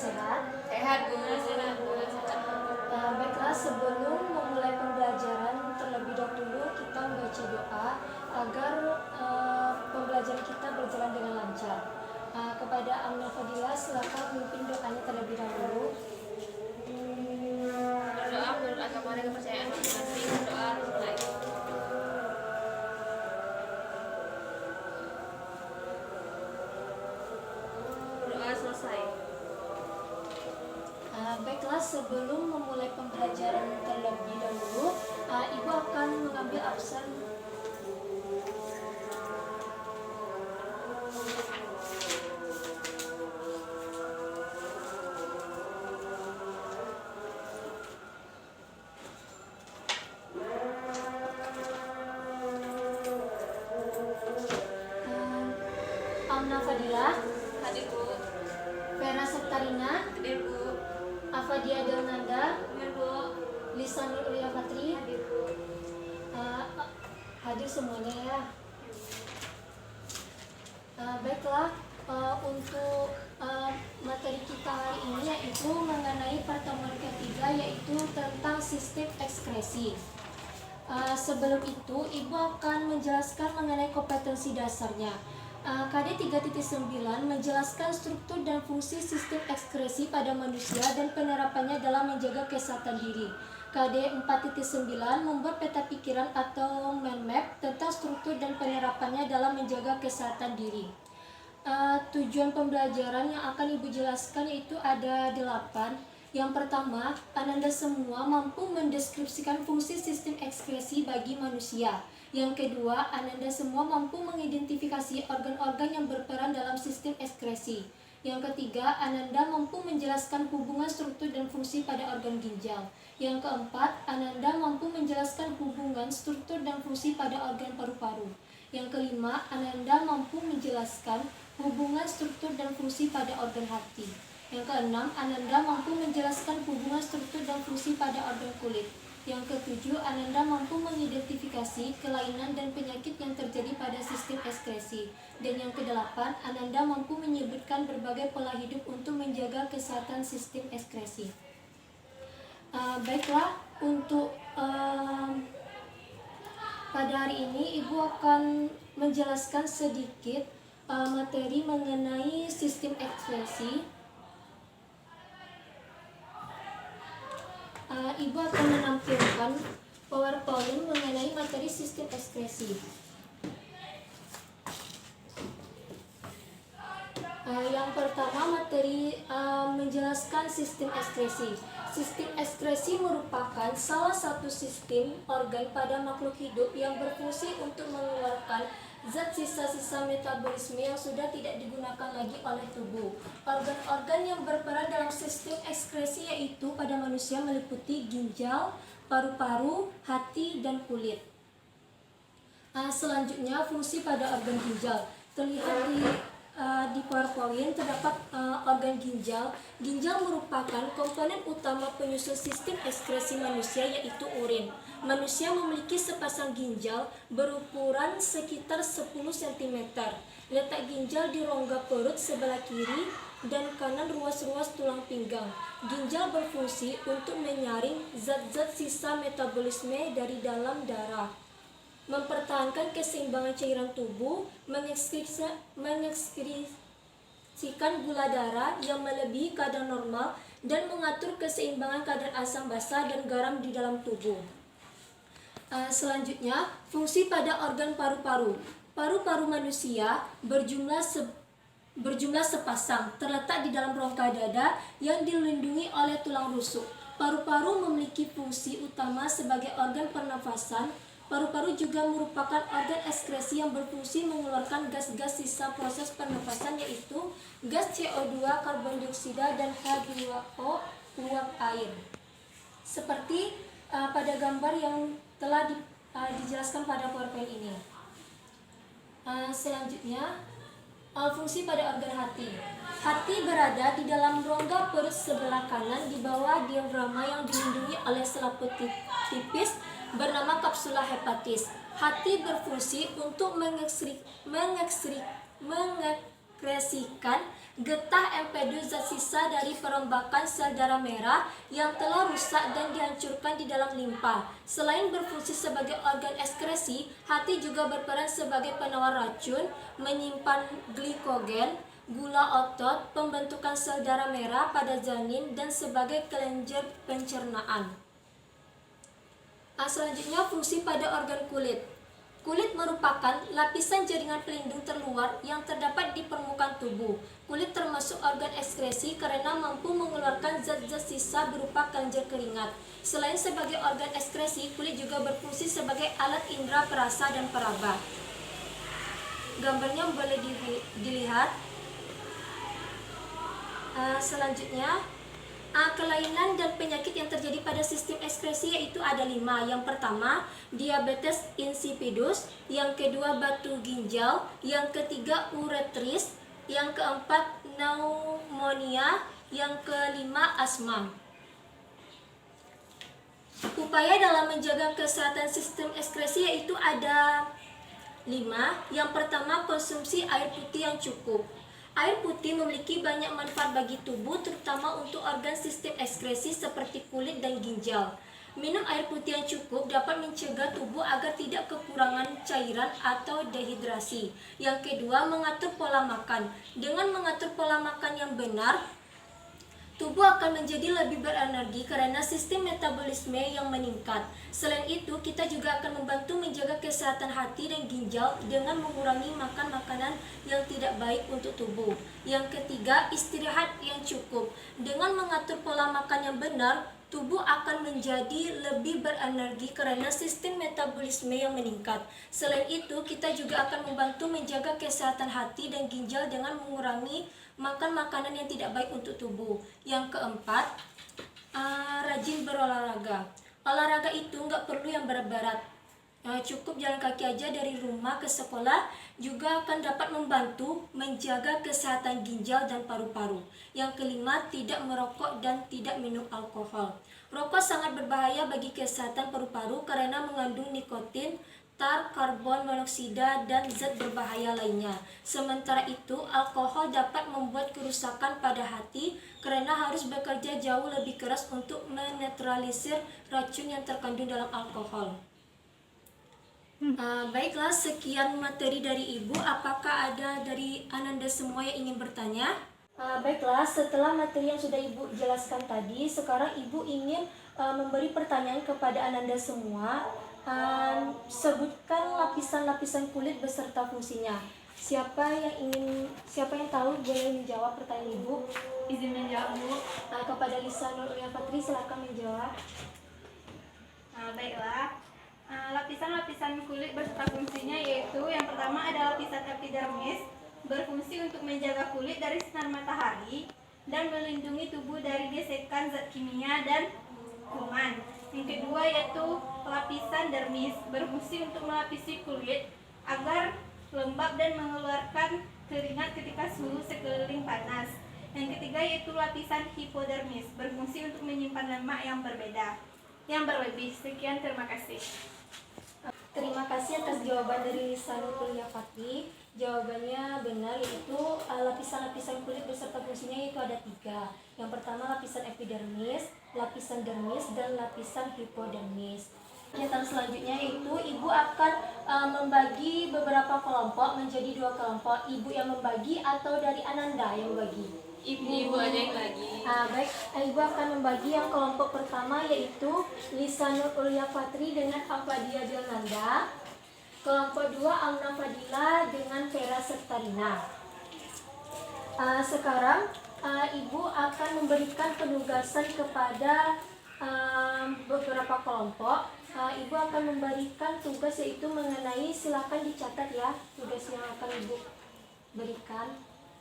sehat? Sehat Bu, sehat Bu, sehat. Baiklah, sebelum memulai pembelajaran terlebih dahulu kita membaca doa agar pembelajaran kita berjalan dengan lancar. Kepada Amna Fadila, silakan memimpin doanya terlebih dahulu. Berdoa menurut agama dan kepercayaan masing-masing. Berdoa mulai. Berdoa selesai. Baiklah, sebelum memulai pembelajaran terlebih dahulu, Ibu akan mengambil absen. Amna Fadila, Hadir Bu, Vera Septarina, hadir Bu, Afadia Delnanda, hadir Bu, Lisanul Ulia Fatri, hadir Bu. hadir semuanya ya. Baiklah, untuk materi kita hari ini yaitu mengenai pertemuan ketiga, yaitu tentang sistem ekskresi. Sebelum itu, Ibu akan menjelaskan mengenai kompetensi dasarnya. KD 3.9 menjelaskan struktur dan fungsi sistem ekskresi pada manusia dan penerapannya dalam menjaga kesehatan diri. KD 4.9 membuat peta pikiran atau mind map tentang struktur dan penerapannya dalam menjaga kesehatan diri. Tujuan pembelajaran yang akan Ibu jelaskan yaitu ada 8. Yang pertama, Ananda semua mampu mendeskripsikan fungsi sistem ekskresi bagi manusia. Yang kedua, Ananda semua mampu mengidentifikasi organ-organ yang berperan dalam sistem ekskresi. Yang ketiga, Ananda mampu menjelaskan hubungan struktur dan fungsi pada organ ginjal. Yang keempat, Ananda mampu menjelaskan hubungan struktur dan fungsi pada organ paru-paru. Yang kelima, Ananda mampu menjelaskan hubungan struktur dan fungsi pada organ hati. Yang keenam, Ananda mampu menjelaskan hubungan struktur dan fungsi pada organ kulit. Yang ketujuh, Ananda mampu mengidentifikasi kelainan dan penyakit yang terjadi pada sistem ekskresi. Dan yang kedelapan, Ananda mampu menyebutkan berbagai pola hidup untuk menjaga kesehatan sistem ekskresi. Baiklah, untuk pada hari ini Ibu akan menjelaskan sedikit materi mengenai sistem ekskresi. Ibu akan menampilkan PowerPoint mengenai materi sistem ekskresi. Yang pertama, materi menjelaskan sistem ekskresi. Sistem ekskresi merupakan salah satu sistem organ pada makhluk hidup yang berfungsi untuk mengeluarkan zat sisa-sisa metabolisme yang sudah tidak digunakan lagi oleh tubuh. Organ-organ yang berperan dalam sistem ekskresi yaitu pada manusia meliputi ginjal, paru-paru, hati, dan kulit. Selanjutnya, fungsi pada organ ginjal. Terlihat di PowerPoint terdapat organ ginjal. Ginjal merupakan komponen utama penyusun sistem ekskresi manusia yaitu urin. Manusia memiliki sepasang ginjal berukuran sekitar 10 cm. Letak ginjal di rongga perut sebelah kiri dan kanan ruas-ruas tulang pinggang. Ginjal berfungsi untuk menyaring zat-zat sisa metabolisme dari dalam darah, mempertahankan keseimbangan cairan tubuh, mengekskresikan gula darah yang melebihi kadar normal, dan mengatur keseimbangan kadar asam basa dan garam di dalam tubuh. Selanjutnya, fungsi pada organ paru-paru. Paru-paru manusia berjumlah sepasang, terletak di dalam rongga dada yang dilindungi oleh tulang rusuk. Paru-paru memiliki fungsi utama sebagai organ pernafasan. Paru-paru juga merupakan organ ekskresi yang berfungsi mengeluarkan gas-gas sisa proses pernafasan yaitu gas CO2, karbon dioksida, dan H2O, uap air. Seperti pada gambar yang telah dijelaskan pada PowerPoint ini. Selanjutnya, fungsi pada organ hati. Hati berada di dalam rongga perut sebelah kanan di bawah diafragma yang dilindungi oleh selaput tipis bernama kapsula hepatis. Hati berfungsi untuk mengekskresi mengekspresikan getah empedu zat sisa dari perombakan sel darah merah yang telah rusak dan dihancurkan di dalam limpa. Selain berfungsi sebagai organ ekskresi, hati juga berperan sebagai penawar racun, menyimpan glikogen, gula otot, pembentukan sel darah merah pada janin, dan sebagai kelenjar pencernaan. Selanjutnya, fungsi pada organ kulit. Kulit merupakan lapisan jaringan pelindung terluar yang terdapat di permukaan tubuh. Kulit termasuk organ ekskresi karena mampu mengeluarkan zat-zat sisa berupa kelenjar keringat. Selain sebagai organ ekskresi, kulit juga berfungsi sebagai alat indera perasa dan peraba. Gambarnya boleh dilihat. Selanjutnya, kelainan dan penyakit yang terjadi pada sistem ekskresi yaitu ada 5. Yang pertama, diabetes insipidus. Yang kedua, batu ginjal. Yang ketiga, uretris. Yang keempat, pneumonia. Yang kelima, asma. Upaya dalam menjaga kesehatan sistem ekskresi yaitu ada 5. Yang pertama, konsumsi air putih yang cukup. Air putih memiliki banyak manfaat bagi tubuh, terutama untuk organ sistem ekskresi seperti kulit dan ginjal. Minum air putih yang cukup dapat mencegah tubuh agar tidak kekurangan cairan atau dehidrasi. Yang kedua, mengatur pola makan. Dengan mengatur pola makan yang benar, tubuh akan menjadi lebih berenergi karena sistem metabolisme yang meningkat. Selain itu, kita juga akan membantu menjaga kesehatan hati dan ginjal dengan mengurangi makan makanan yang tidak baik untuk tubuh. Yang ketiga, istirahat yang cukup. Dengan mengatur pola makan yang benar, tubuh akan menjadi lebih berenergi karena sistem metabolisme yang meningkat. Selain itu, kita juga akan membantu menjaga kesehatan hati dan ginjal dengan mengurangi makan makanan yang tidak baik untuk tubuh. Yang keempat, rajin berolahraga. Olahraga itu nggak perlu yang berat-berat. Cukup jalan kaki aja dari rumah ke sekolah juga akan dapat membantu menjaga kesehatan ginjal dan paru-paru. Yang kelima, tidak merokok dan tidak minum alkohol. Rokok sangat berbahaya bagi kesehatan paru-paru karena mengandung nikotin, tar, karbon monoksida, dan zat berbahaya lainnya. Sementara itu, alkohol dapat membuat kerusakan pada hati karena harus bekerja jauh lebih keras untuk menetralisir racun yang terkandung dalam alkohol. Baiklah, sekian materi dari Ibu. Apakah ada dari Ananda semua yang ingin bertanya? Baiklah, setelah materi yang sudah Ibu jelaskan tadi, sekarang Ibu ingin memberi pertanyaan kepada Ananda semua. Sebutkan lapisan-lapisan kulit beserta fungsinya. Siapa yang tahu boleh menjawab pertanyaan Ibu? Izin menjawab, Bu. Kepada Lisa Nurul Fatri, silakan menjawab. Baiklah. Lapisan-lapisan kulit beserta fungsinya yaitu yang pertama ada lapisan epidermis, berfungsi untuk menjaga kulit dari sinar matahari dan melindungi tubuh dari gesekan zat kimia dan kuman. Yang kedua yaitu lapisan dermis, berfungsi untuk melapisi kulit agar lembab dan mengeluarkan keringat ketika suhu sekeliling panas. Yang ketiga yaitu lapisan hipodermis, berfungsi untuk menyimpan lemak yang berlebih. Sekian, terima kasih. Terima kasih atas jawaban dari Lisa Nurul Fatri. Jawabannya benar, yaitu lapisan-lapisan kulit beserta fungsinya yaitu ada 3. Yang pertama lapisan epidermis, lapisan dermis, dan lapisan hipodermis. Kegiatan selanjutnya yaitu Ibu akan membagi beberapa kelompok menjadi 2 kelompok. Ibu yang membagi atau dari Ananda yang membagi? Ibu aja yang bagi. Baik, Ibu akan membagi yang kelompok pertama yaitu Lisa Nurul Fatri dengan Fadia Delnanda. Kelompok 2 Amna Fadila dengan Vera Septarina. Sekarang Ibu akan memberikan penugasan kepada beberapa kelompok. Ibu akan memberikan tugas yaitu mengenai, silakan dicatat ya tugas yang akan Ibu berikan.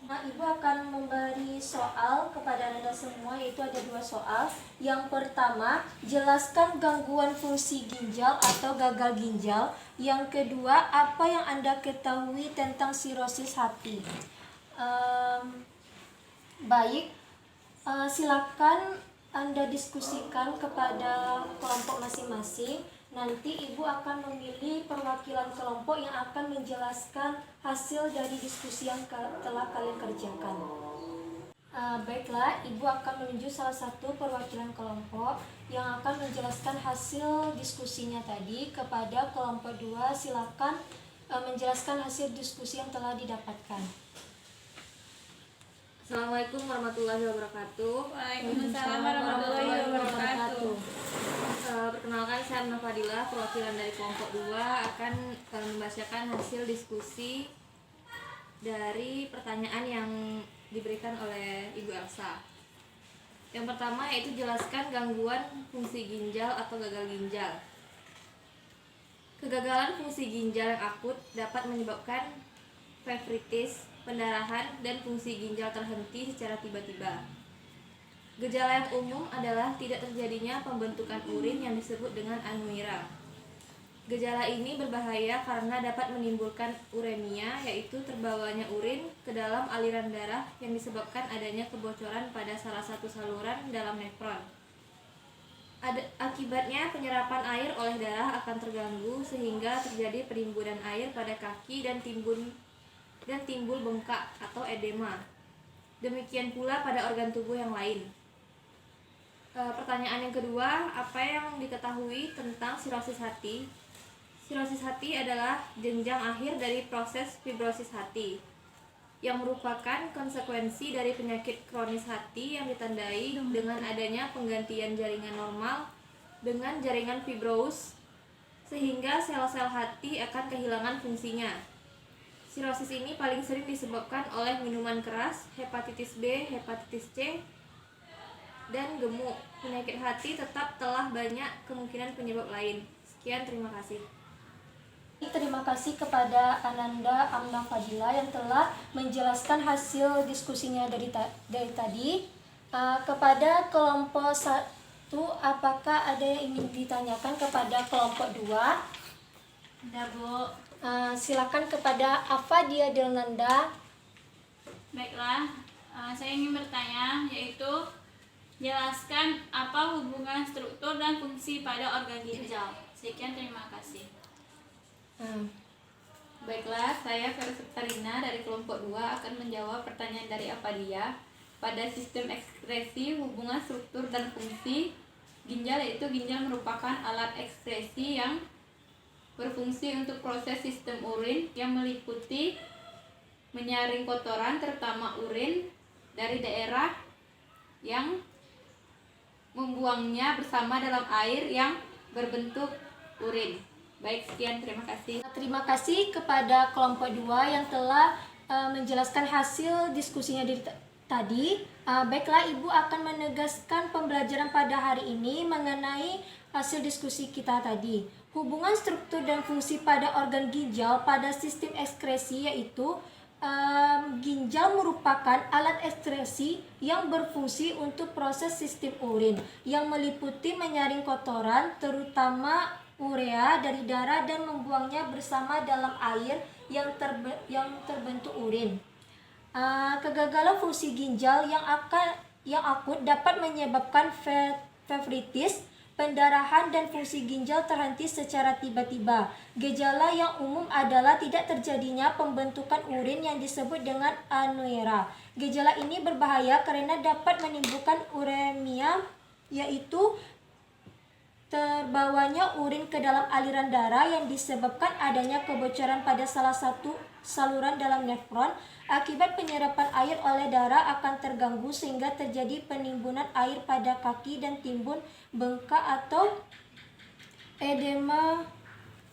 Ibu akan memberi soal kepada Anda semua, yaitu ada 2 soal. Yang pertama, jelaskan gangguan fungsi ginjal atau gagal ginjal. Yang kedua, apa yang Anda ketahui tentang sirosis hati? Baik, silakan Anda diskusikan kepada kelompok masing-masing. Nanti Ibu akan memilih perwakilan kelompok yang akan menjelaskan hasil dari diskusi yang telah kalian kerjakan. Baiklah, Ibu akan menunjuk salah satu perwakilan kelompok yang akan menjelaskan hasil diskusinya tadi kepada kelompok 2. Silakan menjelaskan hasil diskusi yang telah didapatkan. Assalamualaikum warahmatullahi wabarakatuh. Waalaikumsalam warahmatullahi wabarakatuh. Perkenalkan, saya Amna Fadilah, perwakilan dari kelompok 2 akan membacakan hasil diskusi dari pertanyaan yang diberikan oleh Ibu Elsa. Yang pertama yaitu jelaskan gangguan fungsi ginjal atau gagal ginjal. Kegagalan fungsi ginjal yang akut dapat menyebabkan fibrosis, pendarahan, dan fungsi ginjal terhenti secara tiba-tiba. Gejala yang umum adalah tidak terjadinya pembentukan urin yang disebut dengan anuria. Gejala ini berbahaya karena dapat menimbulkan uremia, yaitu terbawanya urin ke dalam aliran darah yang disebabkan adanya kebocoran pada salah satu saluran dalam nefron. Akibatnya penyerapan air oleh darah akan terganggu sehingga terjadi penimbunan air pada kaki dan timbul bengkak atau edema. Demikian pula pada organ tubuh yang lain. Pertanyaan yang kedua, apa yang diketahui tentang sirosis hati? Sirosis hati adalah jenjang akhir dari proses fibrosis hati, yang merupakan konsekuensi dari penyakit kronis hati yang ditandai dengan adanya penggantian jaringan normal dengan jaringan fibrous, sehingga sel-sel hati akan kehilangan fungsinya. Sirosis ini paling sering disebabkan oleh minuman keras, hepatitis B, hepatitis C, dan gemuk. Penyakit hati tetap telah banyak kemungkinan penyebab lain. Sekian, terima kasih. Terima kasih kepada Ananda Amna Fadila yang telah menjelaskan hasil diskusinya dari tadi. Kepada kelompok 1, apakah ada yang ingin ditanyakan kepada kelompok 2? Ada, Bu. Silakan kepada Afadia Delnanda. Baiklah, saya ingin bertanya, yaitu jelaskan apa hubungan struktur dan fungsi pada organ ginjal. Sekian, terima kasih. Baiklah, saya Versutarina dari kelompok 2 akan menjawab pertanyaan dari Afadia. Pada sistem ekskresi, hubungan struktur dan fungsi ginjal, yaitu ginjal merupakan alat ekskresi yang berfungsi untuk proses sistem urin yang meliputi menyaring kotoran, terutama urin, dari daerah yang membuangnya bersama dalam air yang berbentuk urin. Baik, sekian, terima kasih. Terima kasih kepada kelompok 2 yang telah menjelaskan hasil diskusinya tadi. Baiklah, Ibu akan menegaskan pembelajaran pada hari ini mengenai hasil diskusi kita tadi. Hubungan struktur dan fungsi pada organ ginjal pada sistem ekskresi, yaitu ginjal merupakan alat ekskresi yang berfungsi untuk proses sistem urin yang meliputi menyaring kotoran, terutama urea dari darah, dan membuangnya bersama dalam air yang terbentuk urin. Kegagalan fungsi ginjal yang akut dapat menyebabkan fibrosis, pendarahan, dan fungsi ginjal terhenti secara tiba-tiba. Gejala yang umum adalah tidak terjadinya pembentukan urin yang disebut dengan anuria. Gejala ini berbahaya karena dapat menimbulkan uremia, yaitu terbawanya urin ke dalam aliran darah yang disebabkan adanya kebocoran pada salah satu saluran dalam nefron. Akibat penyerapan air oleh darah akan terganggu sehingga terjadi penimbunan air pada kaki dan timbul bengkak atau edema.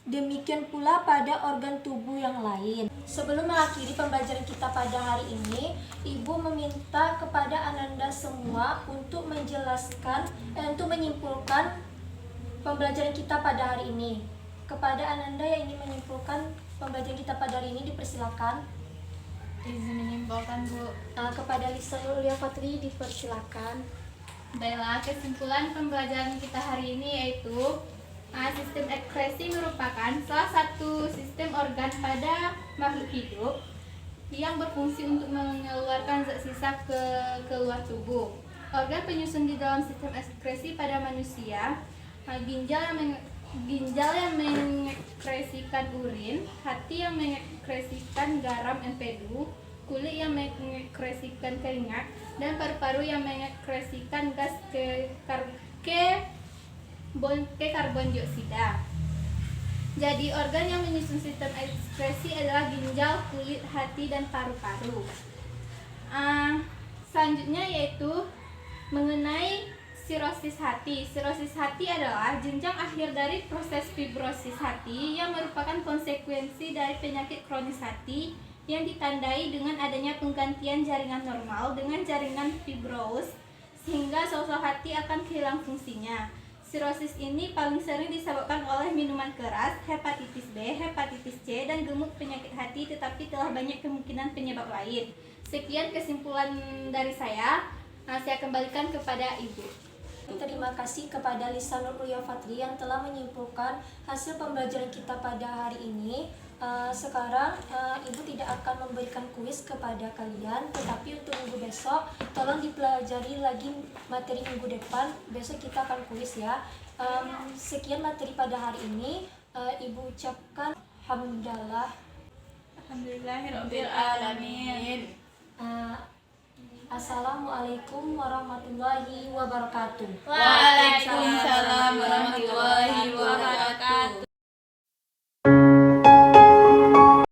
Demikian pula pada organ tubuh yang lain. Sebelum mengakhiri pembelajaran kita pada hari ini, Ibu meminta kepada Ananda semua untuk untuk menyimpulkan pembelajaran kita pada hari ini. Kepada Ananda yang ingin menyimpulkan pembelajaran kita pada hari ini, dipersilakan. Izin menyimpulkan, Bu. Kepada Lisa Yulia Fatri, dipersilakan. Baiklah, kesimpulan pembelajaran kita hari ini yaitu sistem ekskresi merupakan salah satu sistem organ pada makhluk hidup yang berfungsi untuk mengeluarkan zat sisa ke keluar tubuh. Organ penyusun di dalam sistem ekskresi pada manusia, ginjal ginjal yang mengekskresikan urin, hati yang mengekskresikan garam empedu, kulit yang mengekskresikan keringat, dan paru-paru yang mengekskresikan gas karbon dioksida. Jadi organ yang menyusun sistem ekskresi adalah ginjal, kulit, hati, dan paru-paru. Selanjutnya yaitu mengenai sirosis hati. Sirosis hati adalah jenjang akhir dari proses fibrosis hati yang merupakan konsekuensi dari penyakit kronis hati yang ditandai dengan adanya penggantian jaringan normal dengan jaringan fibros sehingga sel-sel hati akan kehilangan fungsinya. Sirosis ini paling sering disebabkan oleh minuman keras, hepatitis B, hepatitis C, dan gemuk penyakit hati, tetapi telah banyak kemungkinan penyebab lain. Sekian kesimpulan dari saya kembalikan kepada Ibu. Terima kasih kepada Lisa Nurul Fatri yang telah menyimpulkan hasil pembelajaran kita pada hari ini. Sekarang Ibu tidak akan memberikan kuis kepada kalian, tetapi untuk minggu besok tolong dipelajari lagi materi minggu depan. Besok kita akan kuis ya. Sekian materi pada hari ini. Ibu ucapkan hamdalah. Alhamdulillahirabbil alamin. Assalamualaikum warahmatullahi wabarakatuh. Waalaikumsalam warahmatullahi wabarakatuh.